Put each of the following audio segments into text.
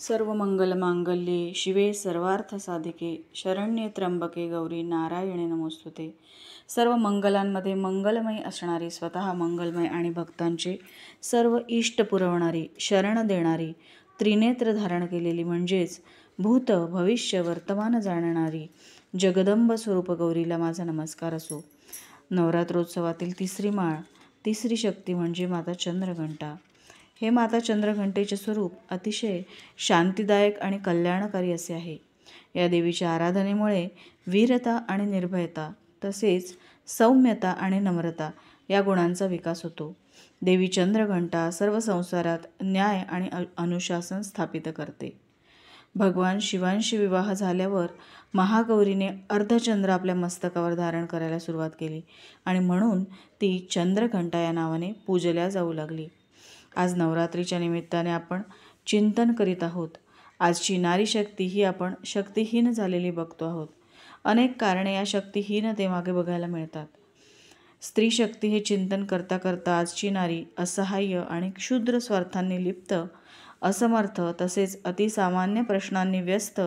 सर्व मंगल मांगल्ये शिवे सर्वार्थ साधिके शरण्ये त्र्यंबके गौरी नारायणे नमोस्तुते। सर्व मंगलांमध्ये मंगलमय असणारी, स्वतः मंगलमय आणि भक्तांचे सर्व इष्ट पुरवणारी, शरण देणारी, त्रिनेत्र धारण केलेली म्हणजेच भूत भविष्य वर्तमान जाणणारी जगदंब स्वरूप गौरीला माझा नमस्कार असो। नवरात्रोत्सवातील तिसरी माळ, तिसरी शक्ती म्हणजे माता चंद्रघंटा। हे माता चंद्रघंटेचे स्वरूप अतिशय शांतिदायक आणि कल्याणकारी असे आहे। या देवीच्या आराधनेमुळे वीरता आणि निर्भयता तसेच सौम्यता आणि नम्रता या गुणांचा विकास होतो। देवी चंद्रघंटा सर्व संसारात न्याय आणि अनुशासन स्थापित करते। भगवान शिवांशी विवाह झाल्यावर महागौरीने अर्धचंद्र आपल्या मस्तकावर धारण करायला सुरुवात केली आणि म्हणून ती चंद्रघंटा या नावाने पूजल्या जाऊ लागली। आज नवरात्रीच्या निमित्ताने आपण चिंतन करीत आहोत। आजची नारी शक्ती ही आपण शक्तिहीन झालेली बघतो आहोत। अनेक कारणे या शक्तिहीनतेमागे बघायला मिळतात। स्त्री शक्ती हे चिंतन करता करता आजची नारी असहाय्य आणि क्षुद्र स्वार्थांनी लिप्त, असमर्थ तसेच अतिसामान्य प्रश्नांनी व्यस्त,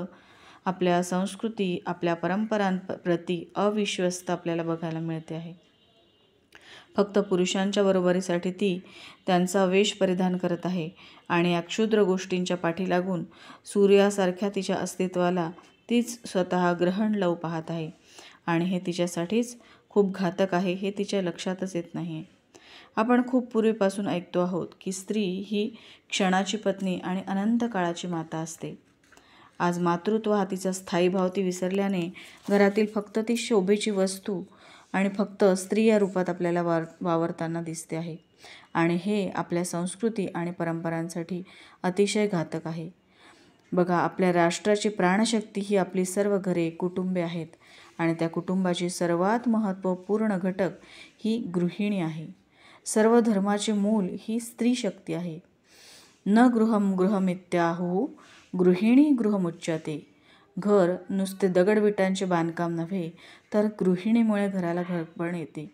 आपल्या संस्कृती आपल्या परंपरांप्रती अविश्वस्त आपल्याला बघायला मिळते आहे। फक्त पुरुषांच्या बरोबरीसाठी ती त्यांचा वेश परिधान करत आहे आणि या क्षुद्र गोष्टींच्या पाठी लागून सूर्यासारख्या तिच्या अस्तित्वाला तीच स्वतः ग्रहण लावू पाहत आहे आणि हे तिच्यासाठीच खूप घातक आहे हे तिच्या लक्षातच येत नाही। आपण खूप पूर्वीपासून ऐकतो आहोत की स्त्री ही क्षणाची पत्नी आणि अनंत काळाची माता असते। आज मातृत्व हा तिचा स्थायी भाव ती विसरल्याने घरातील फक्त ती शोभेची वस्तू आणि फक्त स्त्री या रूपात आपल्याला वावरताना दिसते आहे आणि हे आपल्या संस्कृती आणि परंपरांसाठी अतिशय घातक आहे। बघा, आपल्या राष्ट्राची प्राणशक्ती ही आपली सर्व घरे कुटुंबे आहेत आणि त्या कुटुंबाची सर्वात महत्त्वपूर्ण घटक ही गृहिणी आहे। सर्व धर्माचे मूल ही स्त्री शक्ती आहे। न गृहम गृहमित्याहुः गृहिणी गृहमुच्यते। घर नुसते दगडविटांचे बांधकाम नव्हे तर गृहिणीमुळे घराला घरपण येते।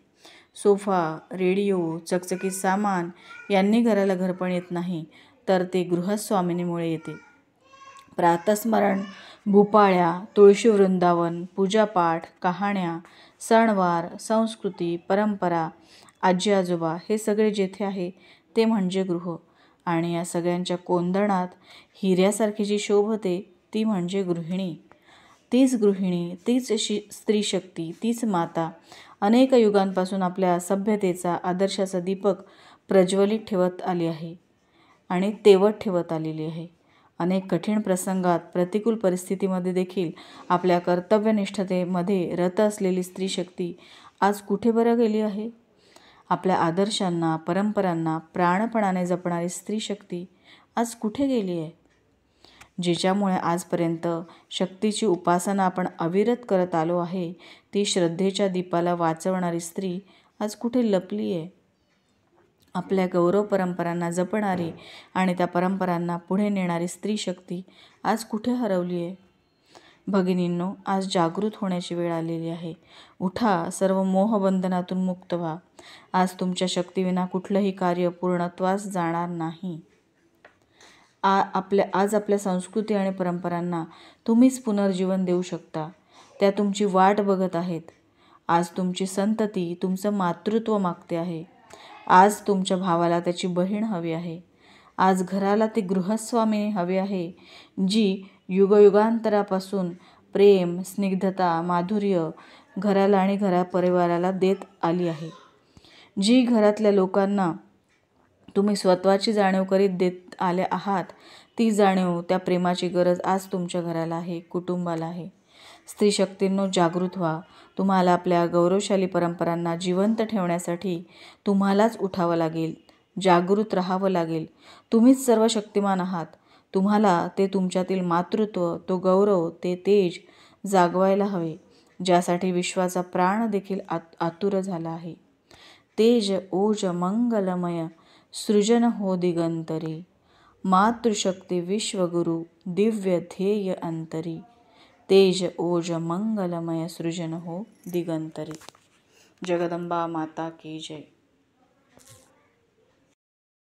सोफा, रेडिओ, चकचकीत सामान यांनी घराला घरपण येत नाही तर ते गृहस्वामिनीमुळे येते। प्रातस्मरण, भूपाळ्या, तुळशी वृंदावन, पूजापाठ, कहाण्या, सणवार, संस्कृती, परंपरा, आजी आजोबा हे सगळे जेथे आहे ते म्हणजे गृह आणि या सगळ्यांच्या कोंदणात हिऱ्यासारखी जी शोभते ती म्हणजे गृहिणी। तीच गृहिणी, तीच स्त्री शक्ती, तीच माता अनेक युगांपासून आपल्या सभ्यतेचा आदर्शाचा दीपक प्रज्वलित ठेवत आली आहे आणि तेवत ठेवत आलेली आहे। अनेक कठीण प्रसंगात, प्रतिकूल परिस्थितीमध्ये देखील आपल्या कर्तव्यनिष्ठतेमध्ये रत असलेली स्त्री शक्ती आज कुठे बरं गेली आहे? आपल्या आदर्शांना, परंपरांना प्राणपणाने जपणारी स्त्री शक्ती आज कुठे गेली आहे? जिच्यामुळे आजपर्यंत शक्तीची उपासना आपण अविरत करत आलो आहे, ती श्रद्धेच्या दीपाला वाचवणारी स्त्री आज कुठे लपली आहे? आपल्या गौरव परंपरांना जपणारी आणि त्या परंपरांना पुढे नेणारी स्त्री शक्ती आज कुठे हरवली आहे? भगिनींनो, आज जागृत होण्याची वेळ आलेली आहे। उठा, सर्व मोहबंधनातून मुक्त व्हा। आज तुमच्या शक्तीविना कुठलंही कार्य पूर्णत्वास जाणार नाही। आज आपल्या संस्कृती आणि परंपरांना तुम्हीच पुनर्जीवन देऊ शकता। त्या तुमची वाट बघत आहेत। आज तुमची संतती तुमचं मातृत्व मागते आहे। आज तुमच्या भावाला त्याची बहीण हवी आहे। आज घराला ती गृहस्वामिनी हवी आहे जी युगयुगांतरापासून प्रेम, स्निग्धता, माधुर्य घराला आणि परिवाराला देत आली आहे। जी घरातल्या लोकांना तुम्ही स्वतःची जाणीव करीत देत आले आहात, ती जाणीव, त्या प्रेमाची गरज आज तुमच्या घराला आहे, कुटुंबाला आहे। स्त्री शक्तींनो, जागृत व्हा। तुम्हाला आपल्या गौरवशाली परंपरांना जिवंत ठेवण्यासाठी तुम्हालाच उठावं लागेल, जागृत राहावं लागेल। तुम्हीच सर्व शक्तिमान आहात। तुम्हाला ते तुमच्यातील मातृत्व, तो गौरव, ते तेज जागवायला हवे ज्यासाठी विश्वाचा प्राण देखील आतुर झाला आहे। तेज ओज मंगलमय सृजन हो दिगंतरी। मातृशक्ती विश्वगुरु दिव्य ध्येय अंतरी। तेज ओज मंगलमय सृजन हो दिगंतरी। जगदंबा माता की जय।